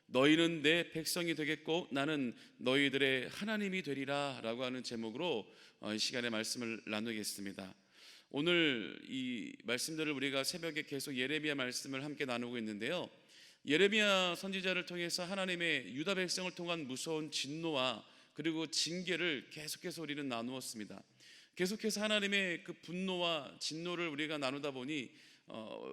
너희는 내 백성이 되겠고 나는 너희들의 하나님이 되리라 라고 하는 제목으로 이 시간에 말씀을 나누겠습니다. 오늘 이 말씀들을 우리가 새벽에 계속 예레미야 말씀을 함께 나누고 있는데요, 예레미야 선지자를 통해서 하나님의 유다 백성을 통한 무서운 진노와 그리고 징계를 계속해서 우리는 나누었습니다. 계속해서 하나님의 그 분노와 진노를 우리가 나누다 보니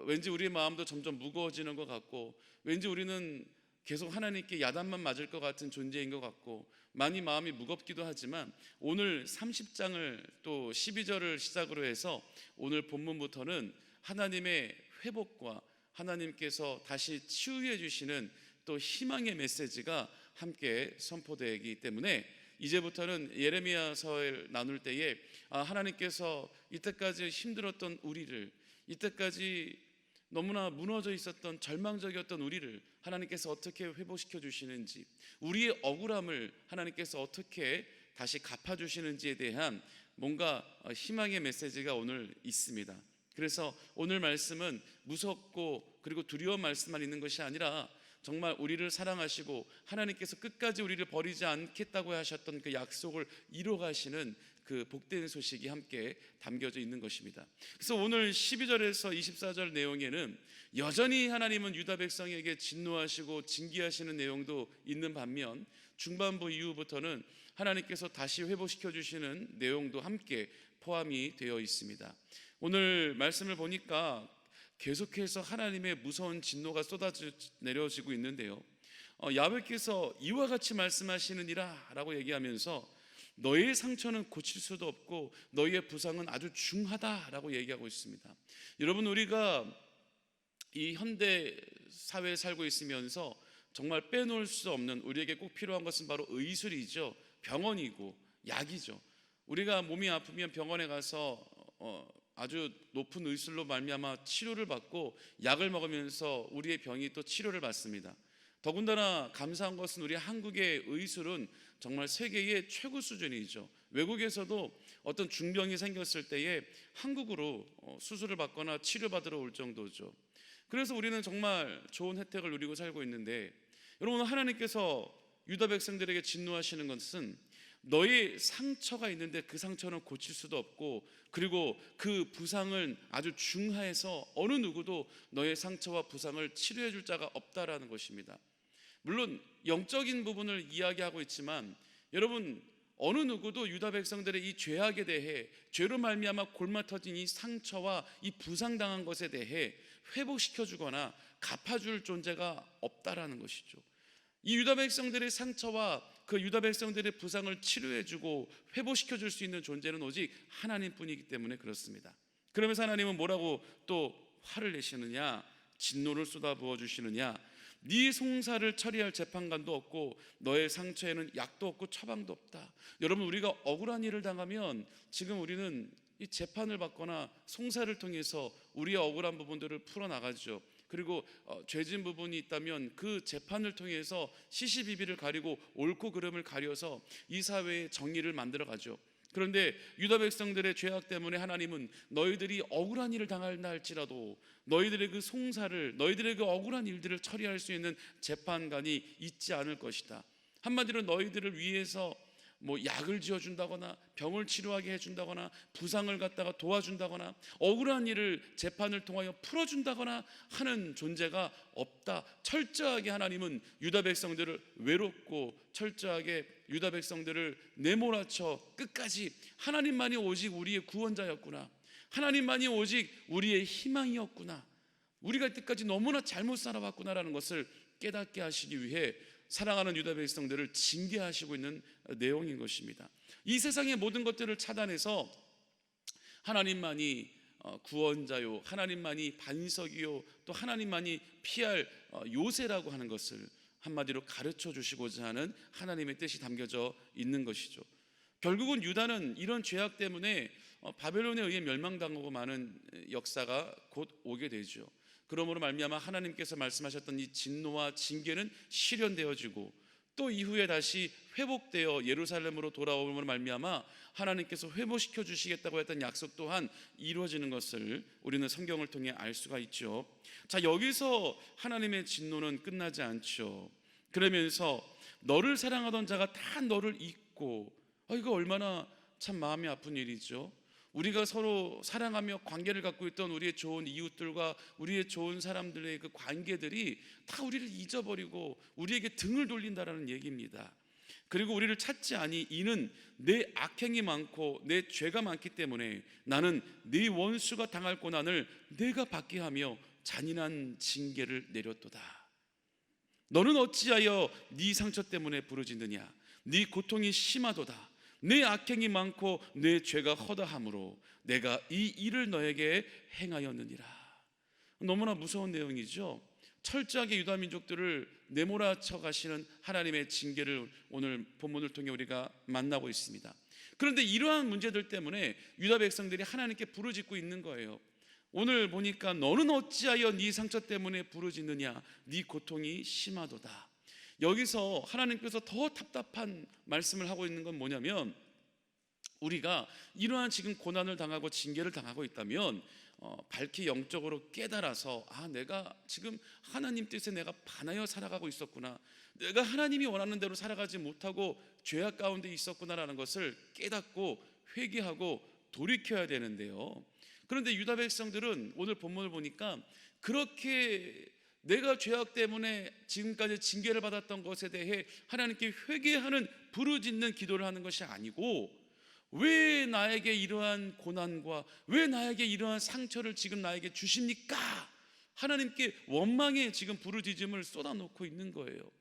왠지 우리의 마음도 점점 무거워지는 것 같고, 왠지 우리는 계속 하나님께 야단만 맞을 것 같은 존재인 것 같고, 많이 마음이 무겁기도 하지만 오늘 30장을 또 12절을 시작으로 해서 오늘 본문부터는 하나님의 회복과 하나님께서 다시 치유해 주시는 또 희망의 메시지가 함께 선포되기 때문에 이제부터는 예레미야서를 나눌 때에 하나님께서 이때까지 힘들었던 우리를, 이때까지 너무나 무너져 있었던 절망적이었던 우리를 하나님께서 어떻게 회복시켜 주시는지, 우리의 억울함을 하나님께서 어떻게 다시 갚아주시는지에 대한 뭔가 희망의 메시지가 오늘 있습니다. 그래서 오늘 말씀은 무섭고 그리고 두려운 말씀만 있는 것이 아니라 정말 우리를 사랑하시고 하나님께서 끝까지 우리를 버리지 않겠다고 하셨던 그 약속을 이뤄가시는 그 복된 소식이 함께 담겨져 있는 것입니다. 그래서 오늘 12절에서 24절 내용에는 여전히 하나님은 유다 백성에게 진노하시고 징계하시는 내용도 있는 반면, 중반부 이후부터는 하나님께서 다시 회복시켜 주시는 내용도 함께 포함이 되어 있습니다. 오늘 말씀을 보니까 계속해서 하나님의 무서운 진노가 쏟아져 내려지고 있는데요, 야훼께서 이와 같이 말씀하시느니라 라고 얘기하면서 너희의 상처는 고칠 수도 없고 너희의 부상은 아주 중하다라고 얘기하고 있습니다. 여러분, 우리가 이 현대 사회에 살고 있으면서 정말 빼놓을 수 없는, 우리에게 꼭 필요한 것은 바로 의술이죠. 병원이고 약이죠. 우리가 몸이 아프면 병원에 가서 아주 높은 의술로 말미암아 치료를 받고 약을 먹으면서 우리의 병이 또 치료를 받습니다. 더군다나 감사한 것은 우리 한국의 의술은 정말 세계의 최고 수준이죠. 외국에서도 어떤 중병이 생겼을 때에 한국으로 수술을 받거나 치료받으러 올 정도죠. 그래서 우리는 정말 좋은 혜택을 누리고 살고 있는데, 여러분, 하나님께서 유다 백성들에게 진노하시는 것은 너의 상처가 있는데 그 상처는 고칠 수도 없고, 그리고 그 부상은 아주 중하해서 어느 누구도 너의 상처와 부상을 치료해 줄 자가 없다라는 것입니다. 물론 영적인 부분을 이야기하고 있지만 여러분, 어느 누구도 유다 백성들의 이 죄악에 대해, 죄로 말미암아 골마 터진 이 상처와 이 부상당한 것에 대해 회복시켜 주거나 갚아줄 존재가 없다라는 것이죠. 이 유다 백성들의 상처와 그 유다 백성들의 부상을 치료해주고 회복시켜줄 수 있는 존재는 오직 하나님뿐이기 때문에 그렇습니다. 그러면서 하나님은 뭐라고 또 화를 내시느냐, 진노를 쏟아부어 주시느냐, 네 송사를 처리할 재판관도 없고 너의 상처에는 약도 없고 처방도 없다. 여러분, 우리가 억울한 일을 당하면 지금 우리는 이 재판을 받거나 송사를 통해서 우리의 억울한 부분들을 풀어나가죠. 그리고 죄진 부분이 있다면 그 재판을 통해서 시시비비를 가리고 옳고 그름을 가려서 이 사회의 정의를 만들어가죠. 그런데 유다 백성들의 죄악 때문에 하나님은 너희들이 억울한 일을 당한다 할지라도 너희들의 그 송사를, 너희들의 그 억울한 일들을 처리할 수 있는 재판관이 있지 않을 것이다. 한마디로 너희들을 위해서 약을 지어준다거나 병을 치료하게 해준다거나 부상을 갖다가 도와준다거나 억울한 일을 재판을 통하여 풀어준다거나 하는 존재가 없다. 철저하게 하나님은 유다 백성들을 외롭고 철저하게 유다 백성들을 내몰아쳐 끝까지 하나님만이 오직 우리의 구원자였구나, 하나님만이 오직 우리의 희망이었구나, 우리가 이때까지 너무나 잘못 살아왔구나라는 것을 깨닫게 하시기 위해 사랑하는 유다 백성들을 징계하시고 있는 내용인 것입니다. 이 세상의 모든 것들을 차단해서 하나님만이 구원자요, 하나님만이 반석이요, 또 하나님만이 피할 요새라고 하는 것을 한마디로 가르쳐 주시고자 하는 하나님의 뜻이 담겨져 있는 것이죠. 결국은 유다는 이런 죄악 때문에 바벨론에 의해 멸망당하고 많은 역사가 곧 오게 되죠. 그러므로 말미암아 하나님께서 말씀하셨던 이 진노와 징계는 실현되어지고 또 이후에 다시 회복되어 예루살렘으로 돌아오므로 말미암아 하나님께서 회복시켜 주시겠다고 했던 약속 또한 이루어지는 것을 우리는 성경을 통해 알 수가 있죠. 자, 여기서 하나님의 진노는 끝나지 않죠. 그러면서 너를 사랑하던 자가 다 너를 잊고, 이거 얼마나 참 마음이 아픈 일이죠. 우리가 서로 사랑하며 관계를 갖고 있던 우리의 좋은 이웃들과 우리의 좋은 사람들의 그 관계들이 다 우리를 잊어버리고 우리에게 등을 돌린다라는 얘기입니다. 그리고 우리를 찾지 아니 이는 내 악행이 많고 내 죄가 많기 때문에 나는 네 원수가 당할 고난을 내가 받게 하며 잔인한 징계를 내렸도다. 너는 어찌하여 네 상처 때문에 부르짖느냐? 네 고통이 심하도다. 내 악행이 많고 내 죄가 허다함으로 내가 이 일을 너에게 행하였느니라. 너무나 무서운 내용이죠. 철저하게 유다 민족들을 내몰아쳐 가시는 하나님의 징계를 오늘 본문을 통해 우리가 만나고 있습니다. 그런데 이러한 문제들 때문에 유다 백성들이 하나님께 부르짖고 있는 거예요. 오늘 보니까 너는 어찌하여 네 상처 때문에 부르짖느냐? 네 고통이 심하도다. 여기서 하나님께서 더 답답한 말씀을 하고 있는 건 뭐냐면, 우리가 이러한 지금 고난을 당하고 징계를 당하고 있다면 밝히 영적으로 깨달아서 내가 지금 하나님 뜻에 내가 반하여 살아가고 있었구나, 내가 하나님이 원하는 대로 살아가지 못하고 죄악 가운데 있었구나라는 것을 깨닫고 회개하고 돌이켜야 되는데요. 그런데 유다 백성들은 오늘 본문을 보니까 그렇게 내가 죄악 때문에 지금까지 징계를 받았던 것에 대해 하나님께 회개하는 부르짖는 기도를 하는 것이 아니고, 왜 나에게 이러한 고난과 왜 나에게 이러한 상처를 지금 나에게 주십니까? 하나님께 원망의 지금 부르짖음을 쏟아놓고 있는 거예요.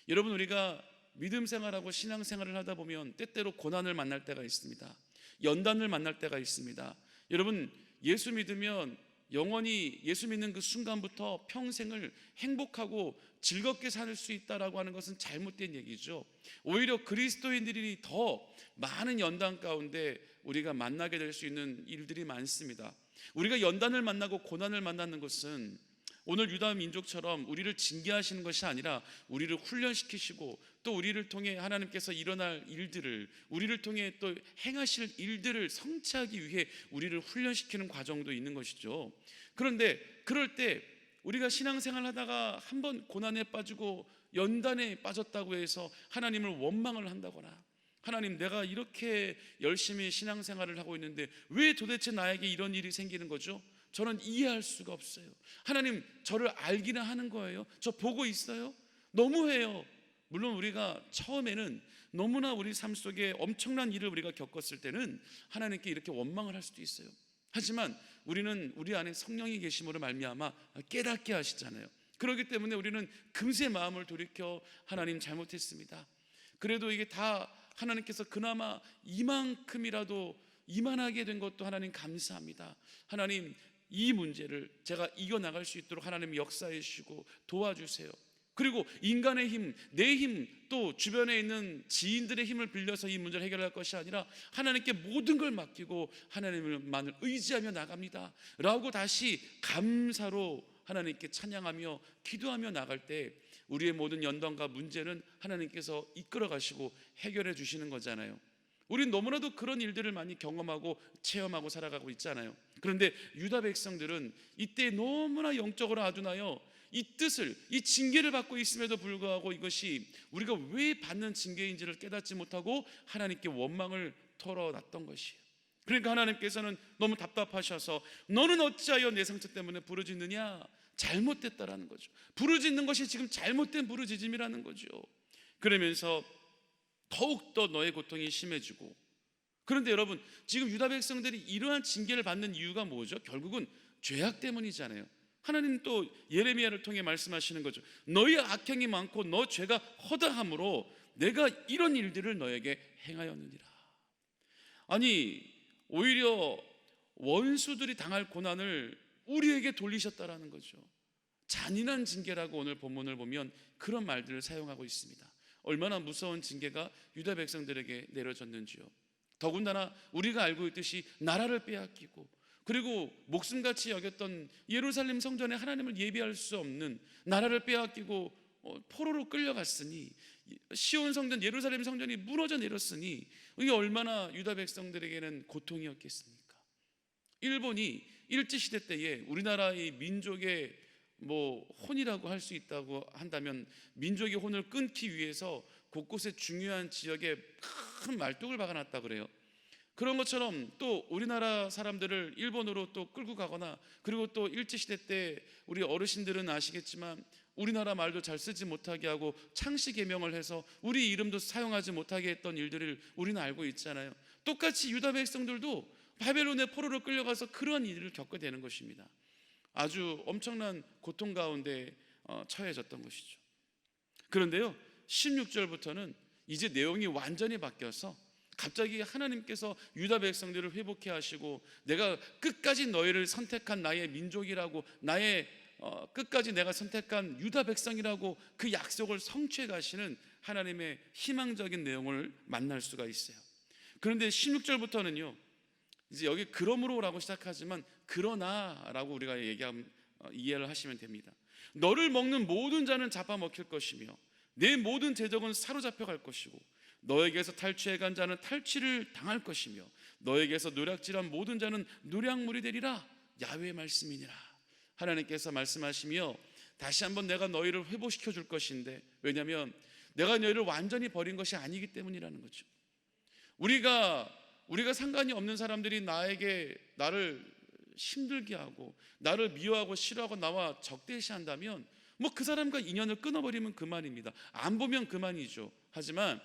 여러분, 우리가 믿음 생활하고 신앙 생활을 하다 보면 때때로 고난을 만날 때가 있습니다. 연단을 만날 때가 있습니다. 여러분, 예수 믿으면 영원히 예수 믿는 그 순간부터 평생을 행복하고 즐겁게 살 수 있다라고 하는 것은 잘못된 얘기죠. 오히려 그리스도인들이 더 많은 연단 가운데 우리가 만나게 될 수 있는 일들이 많습니다. 우리가 연단을 만나고 고난을 만나는 것은 오늘 유다 민족처럼 우리를 징계하시는 것이 아니라 우리를 훈련시키시고 또 우리를 통해 하나님께서 일어날 일들을, 우리를 통해 또 행하실 일들을 성취하기 위해 우리를 훈련시키는 과정도 있는 것이죠. 그런데 그럴 때 우리가 신앙생활 하다가 한번 고난에 빠지고 연단에 빠졌다고 해서 하나님을 원망을 한다거나, 하나님, 내가 이렇게 열심히 신앙생활을 하고 있는데 왜 도대체 나에게 이런 일이 생기는 거죠? 저는 이해할 수가 없어요. 하나님, 저를 알기는 하는 거예요? 저 보고 있어요? 너무해요. 물론 우리가 처음에는 너무나 우리 삶 속에 엄청난 일을 우리가 겪었을 때는 하나님께 이렇게 원망을 할 수도 있어요. 하지만 우리는 우리 안에 성령이 계심으로 말미암아 깨닫게 하시잖아요. 그렇기 때문에 우리는 금세 마음을 돌이켜 하나님 잘못했습니다. 그래도 이게 다 하나님께서 그나마 이만큼이라도 이만하게 된 것도 하나님 감사합니다. 하나님, 이 문제를 제가 이겨나갈 수 있도록 하나님 역사해 주시고 도와주세요. 그리고 인간의 힘, 내 힘, 또 주변에 있는 지인들의 힘을 빌려서 이 문제를 해결할 것이 아니라 하나님께 모든 걸 맡기고 하나님만을 의지하며 나갑니다 라고 다시 감사로 하나님께 찬양하며 기도하며 나갈 때 우리의 모든 연단과 문제는 하나님께서 이끌어 가시고 해결해 주시는 거잖아요. 우린 너무나도 그런 일들을 많이 경험하고 체험하고 살아가고 있잖아요. 그런데 유다 백성들은 이때 너무나 영적으로 아둔하여 이 뜻을, 이 징계를 받고 있음에도 불구하고 이것이 우리가 왜 받는 징계인지를 깨닫지 못하고 하나님께 원망을 털어놨던 것이에요. 그러니까 하나님께서는 너무 답답하셔서 너는 어찌하여 내 상처 때문에 부르짖느냐? 잘못됐다라는 거죠. 부르짖는 것이 지금 잘못된 부르짖음이라는 거죠. 그러면서 더욱더 너의 고통이 심해지고, 그런데 여러분, 지금 유다 백성들이 이러한 징계를 받는 이유가 뭐죠? 결국은 죄악 때문이잖아요. 하나님 또 예레미야를 통해 말씀하시는 거죠. 너의 악행이 많고 너 죄가 허다함으로 내가 이런 일들을 너에게 행하였느니라. 아니, 오히려 원수들이 당할 고난을 우리에게 돌리셨다라는 거죠. 잔인한 징계라고 오늘 본문을 보면 그런 말들을 사용하고 있습니다. 얼마나 무서운 징계가 유다 백성들에게 내려졌는지요. 더군다나 우리가 알고 있듯이 나라를 빼앗기고, 그리고 목숨같이 여겼던 예루살렘 성전에 하나님을 예비할 수 없는 나라를 빼앗기고 포로로 끌려갔으니, 시온 성전, 예루살렘 성전이 무너져 내렸으니 이게 얼마나 유다 백성들에게는 고통이었겠습니까? 일본이 일제시대 때에 우리나라의 민족의 뭐 혼이라고 할 수 있다고 한다면 민족의 혼을 끊기 위해서 곳곳에 중요한 지역에 큰 말뚝을 박아놨다 그래요. 그런 것처럼 또 우리나라 사람들을 일본으로 또 끌고 가거나, 그리고 또 일제시대 때 우리 어르신들은 아시겠지만 우리나라 말도 잘 쓰지 못하게 하고 창씨 개명을 해서 우리 이름도 사용하지 못하게 했던 일들을 우리는 알고 있잖아요. 똑같이 유다 백성들도 바벨론의 포로로 끌려가서 그런 일을 겪게 되는 것입니다. 아주 엄청난 고통 가운데 처해졌던 것이죠. 그런데요, 16절부터는 이제 내용이 완전히 바뀌어서 갑자기 하나님께서 유다 백성들을 회복해 하시고, 내가 끝까지 너희를 선택한 나의 민족이라고, 나의 끝까지 내가 선택한 유다 백성이라고 그 약속을 성취해 가시는 하나님의 희망적인 내용을 만날 수가 있어요. 그런데 16절부터는요, 이제 여기 그러므로라고 시작하지만 그러나라고 우리가 이해를 하시면 됩니다. 너를 먹는 모든 자는 잡아먹힐 것이며 내 모든 대적은 사로잡혀 갈 것이고 너에게서 탈취해 간 자는 탈취를 당할 것이며 너에게서 노략질한 모든 자는 노략물이 되리라. 야훼의 말씀이니라. 하나님께서 말씀하시며 다시 한번 내가 너희를 회복시켜 줄 것인데, 왜냐하면 내가 너희를 완전히 버린 것이 아니기 때문이라는 거죠. 우리가 상관이 없는 사람들이 나를 힘들게 하고 나를 미워하고 싫어하고 나와 적대시한다면 뭐 그 사람과 인연을 끊어버리면 그만입니다. 안 보면 그만이죠. 하지만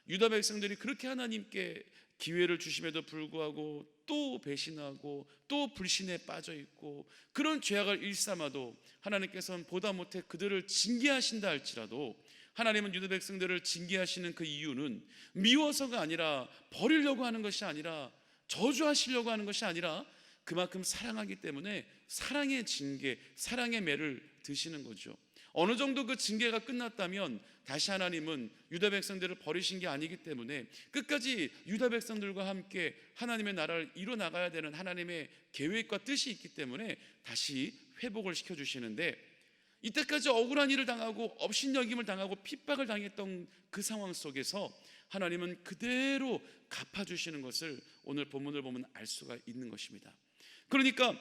유다 백성들이 그렇게 하나님께 기회를 주심에도 불구하고 또 배신하고 또 불신에 빠져 있고 그런 죄악을 일삼아도 하나님께서는 보다 못해 그들을 징계하신다 할지라도, 하나님은 유다 백성들을 징계하시는 그 이유는 미워서가 아니라, 버리려고 하는 것이 아니라, 저주하시려고 하는 것이 아니라 그만큼 사랑하기 때문에 사랑의 징계, 사랑의 매를 드시는 거죠. 어느 정도 그 징계가 끝났다면 다시 하나님은 유다 백성들을 버리신 게 아니기 때문에 끝까지 유다 백성들과 함께 하나님의 나라를 이뤄나가야 되는 하나님의 계획과 뜻이 있기 때문에 다시 회복을 시켜주시는데, 이때까지 억울한 일을 당하고 업신여김을 당하고 핍박을 당했던 그 상황 속에서 하나님은 그대로 갚아주시는 것을 오늘 본문을 보면 알 수가 있는 것입니다. 그러니까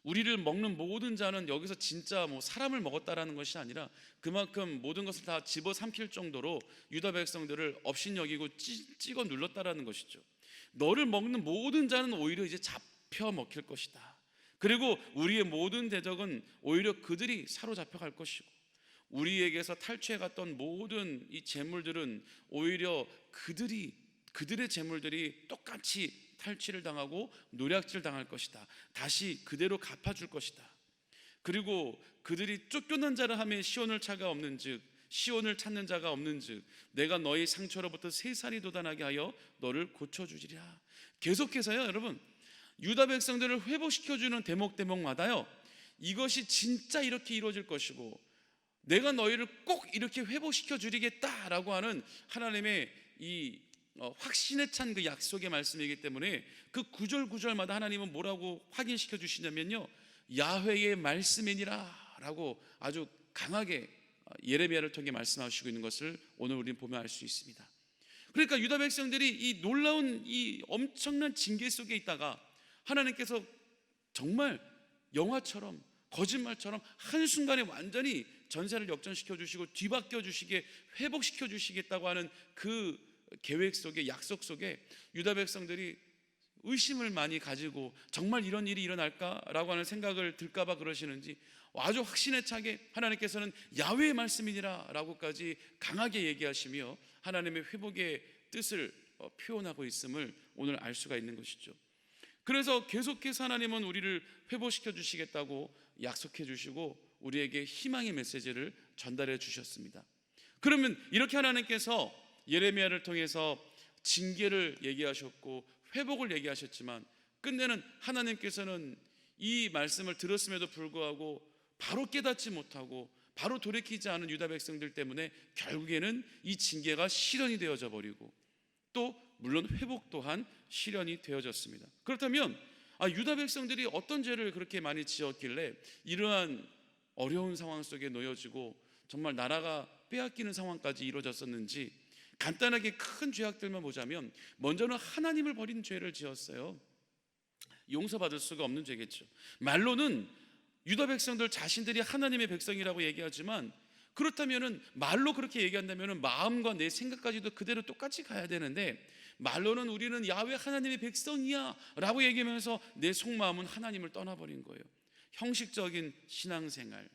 우리를 먹는 모든 자는 여기서 진짜 뭐 사람을 먹었다라는 것이 아니라 그만큼 모든 것을 다 집어삼킬 정도로 유다 백성들을 업신여기고 찍어 눌렀다라는 것이죠. 너를 먹는 모든 자는 오히려 이제 잡혀 먹힐 것이다. 그리고 우리의 모든 대적은 오히려 그들이 사로잡혀 갈 것이고, 우리에게서 탈취해 갔던 모든 이 재물들은 오히려 그들의 재물들이 똑같이 탈취를 당하고 노략질 당할 것이다. 다시 그대로 갚아줄 것이다. 그리고 그들이 쫓겨난 자라 하면 시온을 차가 없는즉, 시온을 찾는 자가 없는즉 내가 너희 상처로부터 새살이 돋아나게 하여 너를 고쳐주리라. 계속해서요, 여러분, 유다 백성들을 회복시켜주는 대목마다요, 이것이 진짜 이렇게 이루어질 것이고 내가 너희를 꼭 이렇게 회복시켜 주리겠다라고 하는 하나님의 이 확신에 찬 그 약속의 말씀이기 때문에 그 구절마다 하나님은 뭐라고 확인시켜 주시냐면요, 야훼의 말씀이니라 라고 아주 강하게 예레미야를 통해 말씀하시고 있는 것을 오늘 우리는 보면 알 수 있습니다. 그러니까 유다 백성들이 이 놀라운 이 엄청난 징계 속에 있다가 하나님께서 정말 영화처럼, 거짓말처럼 한순간에 완전히 전세를 역전시켜 주시고 뒤바뀌어 주시게, 회복시켜 주시겠다고 하는 그 계획 속에, 약속 속에 유다 백성들이 의심을 많이 가지고 정말 이런 일이 일어날까라고 하는 생각을 들까봐 그러시는지 아주 확신에 차게 하나님께서는 야훼의 말씀이니라 라고까지 강하게 얘기하시며 하나님의 회복의 뜻을 표현하고 있음을 오늘 알 수가 있는 것이죠. 그래서 계속해서 하나님은 우리를 회복시켜 주시겠다고 약속해 주시고 우리에게 희망의 메시지를 전달해 주셨습니다. 그러면 이렇게 하나님께서 예레미야를 통해서 징계를 얘기하셨고 회복을 얘기하셨지만, 끝내는 하나님께서는 이 말씀을 들었음에도 불구하고 바로 깨닫지 못하고 바로 돌이키지 않은 유다 백성들 때문에 결국에는 이 징계가 실현이 되어져 버리고 또 물론 회복 또한 실현이 되어졌습니다. 그렇다면 유다 백성들이 어떤 죄를 그렇게 많이 지었길래 이러한 어려운 상황 속에 놓여지고 정말 나라가 빼앗기는 상황까지 이루어졌었는지, 간단하게 큰 죄악들만 보자면 먼저는 하나님을 버린 죄를 지었어요. 용서받을 수가 없는 죄겠죠. 말로는 유다 백성들 자신들이 하나님의 백성이라고 얘기하지만, 그렇다면은 말로 그렇게 얘기한다면은 마음과 내 생각까지도 그대로 똑같이 가야 되는데, 말로는 우리는 야훼 하나님의 백성이야 라고 얘기하면서 내 속마음은 하나님을 떠나버린 거예요. 형식적인 신앙생활,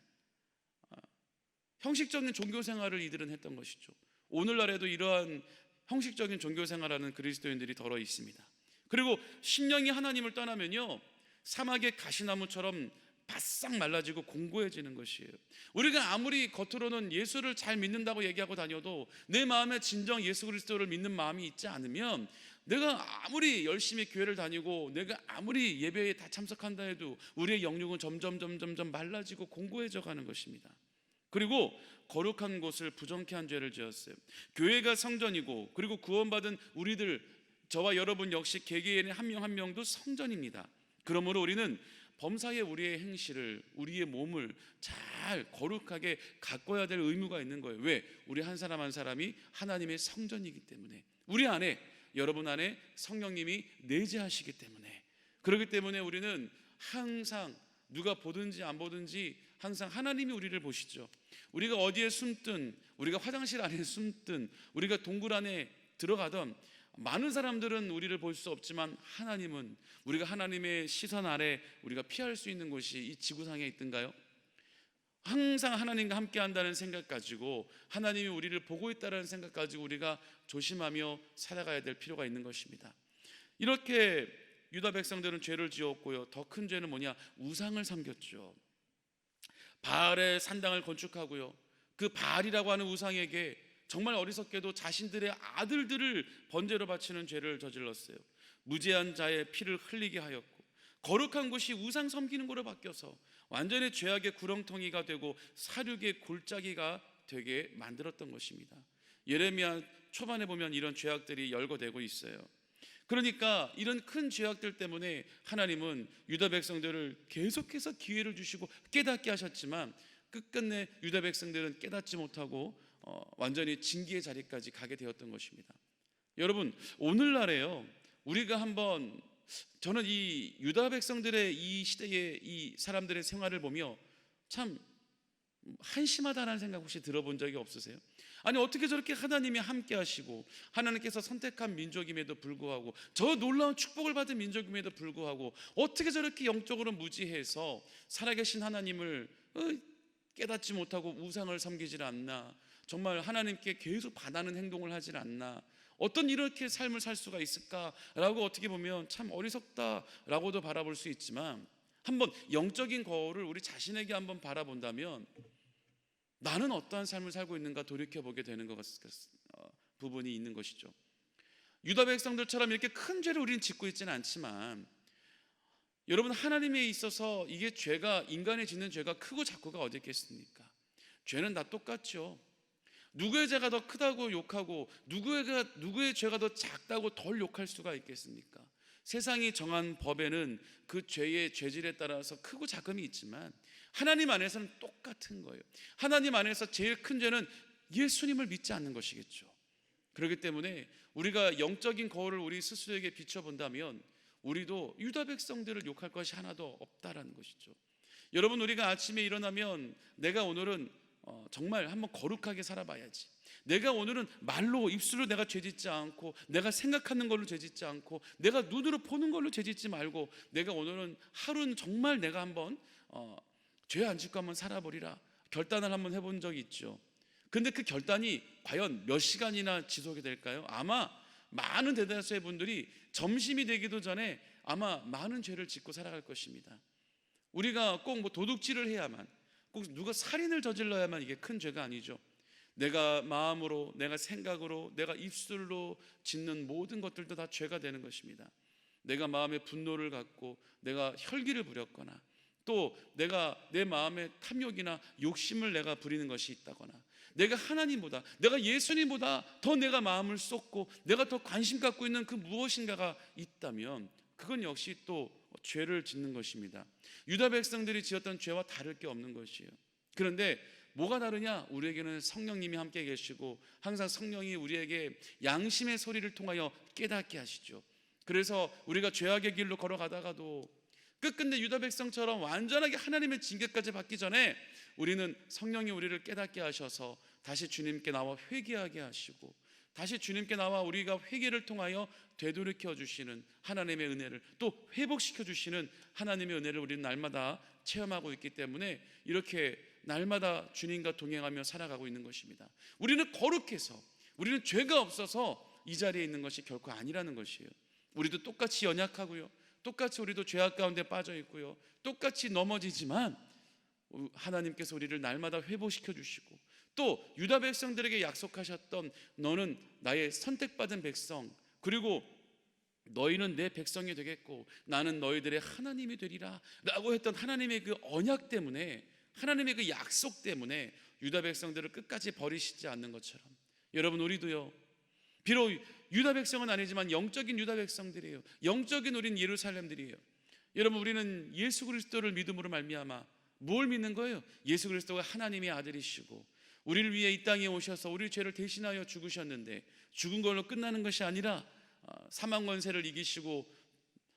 형식적인 종교생활을 이들은 했던 것이죠. 오늘날에도 이러한 형식적인 종교생활하는 그리스도인들이 덜어 있습니다. 그리고 심령이 하나님을 떠나면요, 사막의 가시나무처럼 바싹 말라지고 공고해지는 것이에요. 우리가 아무리 겉으로는 예수를 잘 믿는다고 얘기하고 다녀도 내 마음에 진정 예수 그리스도를 믿는 마음이 있지 않으면, 내가 아무리 열심히 교회를 다니고 내가 아무리 예배에 다 참석한다 해도 우리의 영육은 점점 말라지고 공고해져 가는 것입니다. 그리고 거룩한 곳을 부정케 한 죄를 지었어요. 교회가 성전이고, 그리고 구원받은 우리들, 저와 여러분 역시 개개인의 한 명 한 명도 성전입니다. 그러므로 우리는 범사에 우리의 행실을, 우리의 몸을 잘 거룩하게 가꿔야 될 의무가 있는 거예요. 왜? 우리 한 사람 한 사람이 하나님의 성전이기 때문에, 우리 안에, 여러분 안에 성령님이 내재하시기 때문에. 그렇기 때문에 우리는 항상 누가 보든지 안 보든지 항상 하나님이 우리를 보시죠. 우리가 어디에 숨든, 우리가 화장실 안에 숨든, 우리가 동굴 안에 들어가던, 많은 사람들은 우리를 볼 수 없지만 하나님은, 우리가 하나님의 시선 아래 우리가 피할 수 있는 곳이 이 지구상에 있던가요? 항상 하나님과 함께 한다는 생각 가지고, 하나님이 우리를 보고 있다는 생각 가지고 우리가 조심하며 살아가야 될 필요가 있는 것입니다. 이렇게 유다 백성들은 죄를 지었고요, 더 큰 죄는 뭐냐? 우상을 섬겼죠. 바알의 산당을 건축하고요, 그 바알이라고 하는 우상에게 정말 어리석게도 자신들의 아들들을 번제로 바치는 죄를 저질렀어요. 무죄한 자의 피를 흘리게 하였고, 거룩한 곳이 우상 섬기는 곳으로 바뀌어서 완전히 죄악의 구렁텅이가 되고 사륙의 골짜기가 되게 만들었던 것입니다. 예레미야 초반에 보면 이런 죄악들이 열거되고 있어요. 그러니까 이런 큰 죄악들 때문에 하나님은 유다 백성들을 계속해서 기회를 주시고 깨닫게 하셨지만, 끝끝내 유다 백성들은 깨닫지 못하고 완전히 징계의 자리까지 가게 되었던 것입니다. 여러분, 오늘날에요, 우리가 한번, 저는 이 유다 백성들의 이 시대의 이 사람들의 생활을 보며 참 한심하다는 생각 혹시 들어본 적이 없으세요? 아니, 어떻게 저렇게 하나님이 함께 하시고 하나님께서 선택한 민족임에도 불구하고, 저 놀라운 축복을 받은 민족임에도 불구하고 어떻게 저렇게 영적으로 무지해서 살아계신 하나님을 깨닫지 못하고 우상을 섬기질 않나, 정말 하나님께 계속 반하는 행동을 하질 않나, 어떤 이렇게 삶을 살 수가 있을까라고 어떻게 보면 참 어리석다라고도 바라볼 수 있지만, 한번 영적인 거울을 우리 자신에게 한번 바라본다면 나는 어떠한 삶을 살고 있는가 돌이켜보게 되는 부분이 있는 것이죠. 유다 백성들처럼 이렇게 큰 죄를 우리는 짓고 있지는 않지만, 여러분, 하나님에 있어서 이게 죄가, 인간이 짓는 죄가 크고 작고가 어디 있겠습니까? 죄는 다 똑같죠. 누구의 죄가 더 크다고 욕하고 누구의 죄가 더 작다고 덜 욕할 수가 있겠습니까? 세상이 정한 법에는 그 죄의 죄질에 따라서 크고 작음이 있지만 하나님 안에서는 똑같은 거예요. 하나님 안에서 제일 큰 죄는 예수님을 믿지 않는 것이겠죠. 그렇기 때문에 우리가 영적인 거울을 우리 스스로에게 비춰본다면 우리도 유다 백성들을 욕할 것이 하나도 없다라는 것이죠. 여러분, 우리가 아침에 일어나면 내가 오늘은 정말 한번 거룩하게 살아봐야지, 내가 오늘은 말로 입술로 내가 죄짓지 않고, 내가 생각하는 걸로 죄짓지 않고, 내가 눈으로 보는 걸로 죄짓지 말고, 내가 오늘은 하루는 정말 내가 한번 죄 안 짓고 한번 살아보리라 결단을 한번 해본 적이 있죠. 근데 그 결단이 과연 몇 시간이나 지속이 될까요? 아마 많은 대다수의 분들이 점심이 되기도 전에 아마 많은 죄를 짓고 살아갈 것입니다. 우리가 꼭 뭐 도둑질을 해야만, 꼭 누가 살인을 저질러야만 이게 큰 죄가 아니죠. 내가 마음으로, 내가 생각으로, 내가 입술로 짓는 모든 것들도 다 죄가 되는 것입니다. 내가 마음에 분노를 갖고 내가 혈기를 부렸거나, 또 내가 내 마음에 탐욕이나 욕심을 내가 부리는 것이 있다거나, 내가 하나님보다, 내가 예수님보다 더 내가 마음을 쏟고 내가 더 관심 갖고 있는 그 무엇인가가 있다면 그건 역시 또 죄를 짓는 것입니다. 유다 백성들이 지었던 죄와 다를 게 없는 것이에요. 그런데 뭐가 다르냐? 우리에게는 성령님이 함께 계시고 항상 성령이 우리에게 양심의 소리를 통하여 깨닫게 하시죠. 그래서 우리가 죄악의 길로 걸어가다가도 끝끝내 유다 백성처럼 완전하게 하나님의 징계까지 받기 전에 우리는 성령이 우리를 깨닫게 하셔서 다시 주님께 나와 회개하게 하시고, 다시 주님께 나와 우리가 회개를 통하여 되돌이켜 주시는 하나님의 은혜를, 또 회복시켜 주시는 하나님의 은혜를 우리는 날마다 체험하고 있기 때문에 이렇게 날마다 주님과 동행하며 살아가고 있는 것입니다. 우리는 거룩해서, 우리는 죄가 없어서 이 자리에 있는 것이 결코 아니라는 것이에요. 우리도 똑같이 연약하고요, 똑같이 우리도 죄악 가운데 빠져 있고요, 똑같이 넘어지지만 하나님께서 우리를 날마다 회복시켜 주시고, 또 유다 백성들에게 약속하셨던 너는 나의 선택받은 백성, 그리고 너희는 내 백성이 되겠고 나는 너희들의 하나님이 되리라 라고 했던 하나님의 그 언약 때문에, 하나님의 그 약속 때문에 유다 백성들을 끝까지 버리시지 않는 것처럼, 여러분 우리도요, 비록 유다 백성은 아니지만 영적인 유다 백성들이에요. 영적인 우린 예루살렘들이에요. 여러분 우리는 예수 그리스도를 믿음으로 말미암아 뭘 믿는 거예요? 예수 그리스도가 하나님의 아들이시고 우리를 위해 이 땅에 오셔서 우리 죄를 대신하여 죽으셨는데, 죽은 걸로 끝나는 것이 아니라 사망 권세를 이기시고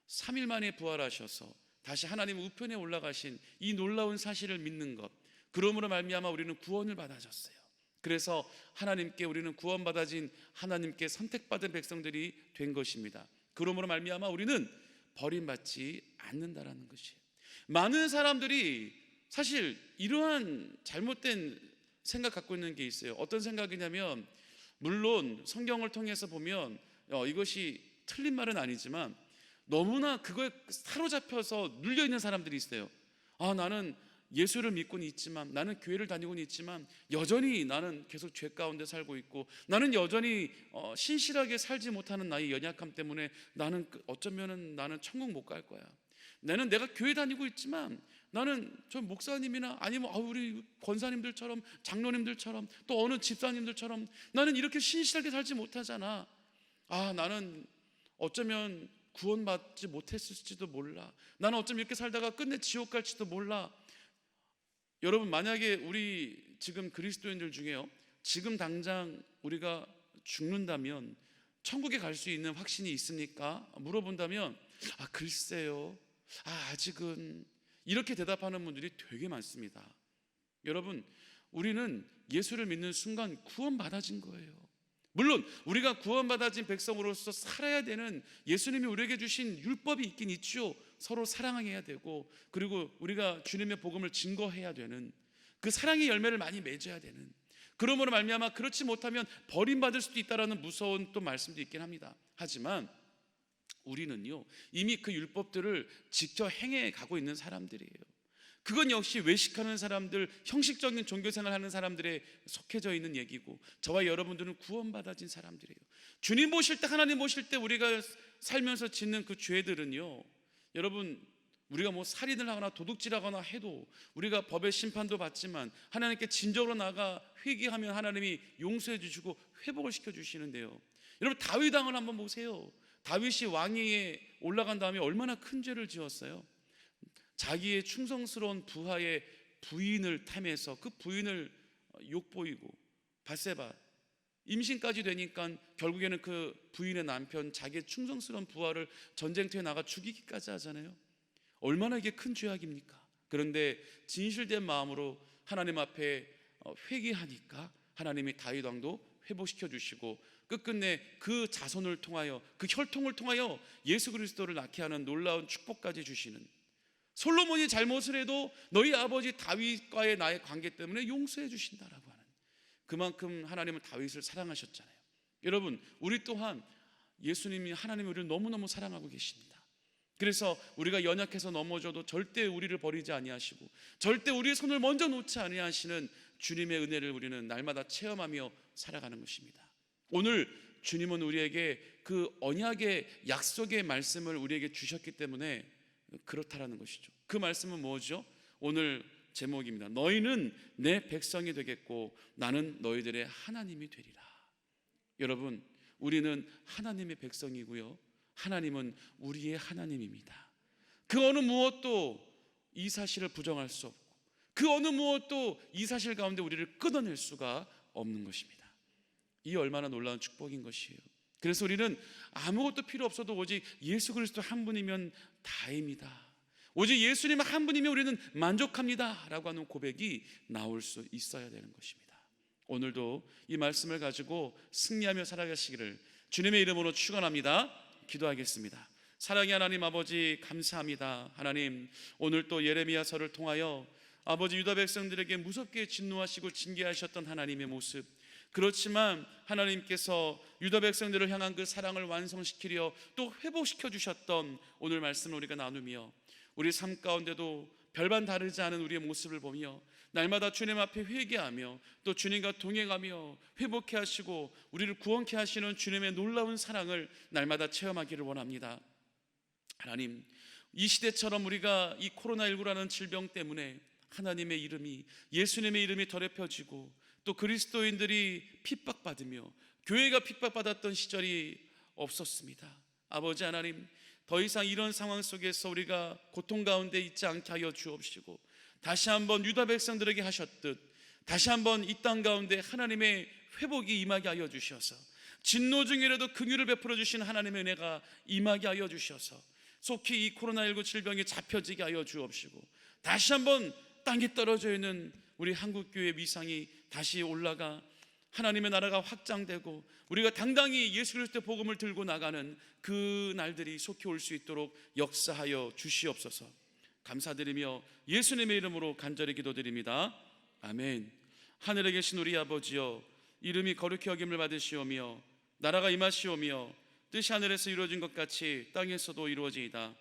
3일 만에 부활하셔서 다시 하나님 우편에 올라가신 이 놀라운 사실을 믿는 것, 그러므로 말미암아 우리는 구원을 받아졌어요. 그래서 하나님께, 우리는 구원받아진 하나님께 선택받은 백성들이 된 것입니다. 그러므로 말미암아 우리는 버림받지 않는다라는 것이에요. 많은 사람들이 사실 이러한 잘못된 생각 갖고 있는 게 있어요. 어떤 생각이냐면, 물론 성경을 통해서 보면 이것이 틀린 말은 아니지만 너무나 그거에 사로잡혀서 눌려있는 사람들이 있어요. 나는 예수를 믿고는 있지만, 나는 교회를 다니고는 있지만 여전히 나는 계속 죄 가운데 살고 있고, 나는 여전히 신실하게 살지 못하는 나의 연약함 때문에 나는 어쩌면은 나는 천국 못 갈 거야. 내가 교회 다니고 있지만 나는 저 목사님이나 아니면 우리 권사님들처럼, 장로님들처럼, 또 어느 집사님들처럼 나는 이렇게 신실하게 살지 못하잖아. 나는 어쩌면 구원받지 못했을지도 몰라. 나는 어쩌면 이렇게 살다가 끝내 지옥 갈지도 몰라. 여러분, 만약에 우리 지금 그리스도인들 중에요, 지금 당장 우리가 죽는다면 천국에 갈 수 있는 확신이 있습니까? 물어본다면 글쎄요, 아직은, 이렇게 대답하는 분들이 되게 많습니다. 여러분, 우리는 예수를 믿는 순간 구원받아진 거예요. 물론 우리가 구원받아진 백성으로서 살아야 되는 예수님이 우리에게 주신 율법이 있긴 있죠. 서로 사랑해야 되고, 그리고 우리가 주님의 복음을 증거해야 되는, 그 사랑의 열매를 많이 맺어야 되는, 그러므로 말미암아 그렇지 못하면 버림받을 수도 있다라는 무서운 또 말씀도 있긴 합니다. 하지만 우리는요, 이미 그 율법들을 지켜 행해 가고 있는 사람들이에요. 그건 역시 외식하는 사람들, 형식적인 종교생활하는 사람들에 속해져 있는 얘기고, 저와 여러분들은 구원받아진 사람들이에요. 주님 보실 때, 하나님 보실 때 우리가 살면서 짓는 그 죄들은요, 여러분, 우리가 살인을 하거나 도둑질하거나 해도 우리가 법의 심판도 받지만 하나님께 진정으로 나가 회개하면 하나님이 용서해 주시고 회복을 시켜 주시는데요. 여러분, 다윗 왕을 한번 보세요. 다윗이 왕위에 올라간 다음에 얼마나 큰 죄를 지었어요. 자기의 충성스러운 부하의 부인을 탐해서 그 부인을 욕보이고, 밧세바 임신까지 되니까 결국에는 그 부인의 남편, 자기의 충성스러운 부하를 전쟁터에 나가 죽이기까지 하잖아요. 얼마나 이게 큰 죄악입니까? 그런데 진실된 마음으로 하나님 앞에 회개하니까 하나님이 다윗 왕도 회복시켜 주시고, 끝끝내 그 자손을 통하여, 그 혈통을 통하여 예수 그리스도를 낳게 하는 놀라운 축복까지 주시는, 솔로몬이 잘못을 해도 너희 아버지 다윗과의 나의 관계 때문에 용서해 주신다라고 하는, 그만큼 하나님은 다윗을 사랑하셨잖아요. 여러분, 우리 또한 예수님이, 하나님이 우리를 너무너무 사랑하고 계십니다. 그래서 우리가 연약해서 넘어져도 절대 우리를 버리지 아니하시고, 절대 우리의 손을 먼저 놓지 아니하시는 주님의 은혜를 우리는 날마다 체험하며 살아가는 것입니다. 오늘 주님은 우리에게 그 언약의 약속의 말씀을 우리에게 주셨기 때문에 그렇다라는 것이죠. 그 말씀은 뭐죠? 오늘 제목입니다. 너희는 내 백성이 되겠고 나는 너희들의 하나님이 되리라. 여러분, 우리는 하나님의 백성이고요, 하나님은 우리의 하나님입니다. 그 어느 무엇도 이 사실을 부정할 수 없고, 그 어느 무엇도 이 사실 가운데 우리를 끊어낼 수가 없는 것입니다. 이 얼마나 놀라운 축복인 것이에요. 그래서 우리는 아무것도 필요 없어도 오직 예수 그리스도 한 분이면 다입니다. 오직 예수님 한 분이면 우리는 만족합니다 라고 하는 고백이 나올 수 있어야 되는 것입니다. 오늘도 이 말씀을 가지고 승리하며 살아가시기를 주님의 이름으로 축원합니다. 기도하겠습니다. 사랑의 하나님 아버지, 감사합니다. 하나님, 오늘 또 예레미야서를 통하여 아버지 유다 백성들에게 무섭게 진노하시고 징계하셨던 하나님의 모습, 그렇지만 하나님께서 유다 백성들을 향한 그 사랑을 완성시키려 또 회복시켜 주셨던 오늘 말씀을 우리가 나누며 우리 삶 가운데도 별반 다르지 않은 우리의 모습을 보며 날마다 주님 앞에 회개하며 또 주님과 동행하며 회복케 하시고 우리를 구원케 하시는 주님의 놀라운 사랑을 날마다 체험하기를 원합니다. 하나님, 이 시대처럼 우리가 이 코로나19라는 질병 때문에 하나님의 이름이, 예수님의 이름이 더럽혀지고 또 그리스도인들이 핍박받으며 교회가 핍박받았던 시절이 없었습니다. 아버지 하나님, 더 이상 이런 상황 속에서 우리가 고통 가운데 있지 않게 하여 주옵시고 다시 한번 유다 백성들에게 하셨듯 다시 한번 이 땅 가운데 하나님의 회복이 임하게 하여 주셔서 진노 중이라도 긍휼을 베풀어 주신 하나님의 은혜가 임하게 하여 주셔서 속히 이 코로나19 질병이 잡혀지게 하여 주옵시고 다시 한번 땅에 떨어져 있는 우리 한국교회 위상이 다시 올라가 하나님의 나라가 확장되고 우리가 당당히 예수 그리스도의 복음을 들고 나가는 그 날들이 속히 올 수 있도록 역사하여 주시옵소서. 감사드리며 예수님의 이름으로 간절히 기도드립니다. 아멘. 하늘에 계신 우리 아버지여, 이름이 거룩히 여김을 받으시오며 나라가 임하시오며 뜻이 하늘에서 이루어진 것 같이 땅에서도 이루어지이다.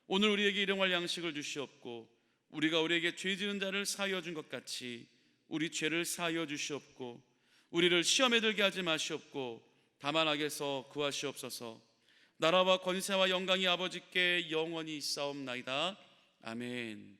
오늘 우리에게 일용할 양식을 주시옵고 우리가 우리에게 죄 지은 자를 사하여 준 것 같이 우리 죄를 사하여 주시옵고 우리를 시험에 들게 하지 마시옵고 다만 악에서 구하시옵소서. 나라와 권세와 영광이 아버지께 영원히 있사옵나이다. 아멘.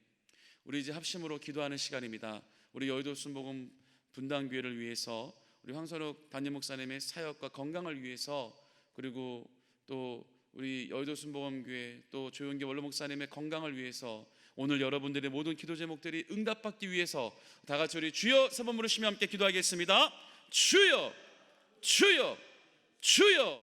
우리 이제 합심으로 기도하는 시간입니다. 우리 여의도 순복음 분당교회를 위해서 우리 황선욱 담임 목사님의 사역과 건강을 위해서 그리고 또 우리 여의도 순복음교회 또 조용기 원로 목사님의 건강을 위해서 오늘 여러분들의 모든 기도 제목들이 응답받기 위해서 다 같이 우리 주여 세 번 부르시며 함께 기도하겠습니다. 주여, 주여, 주여.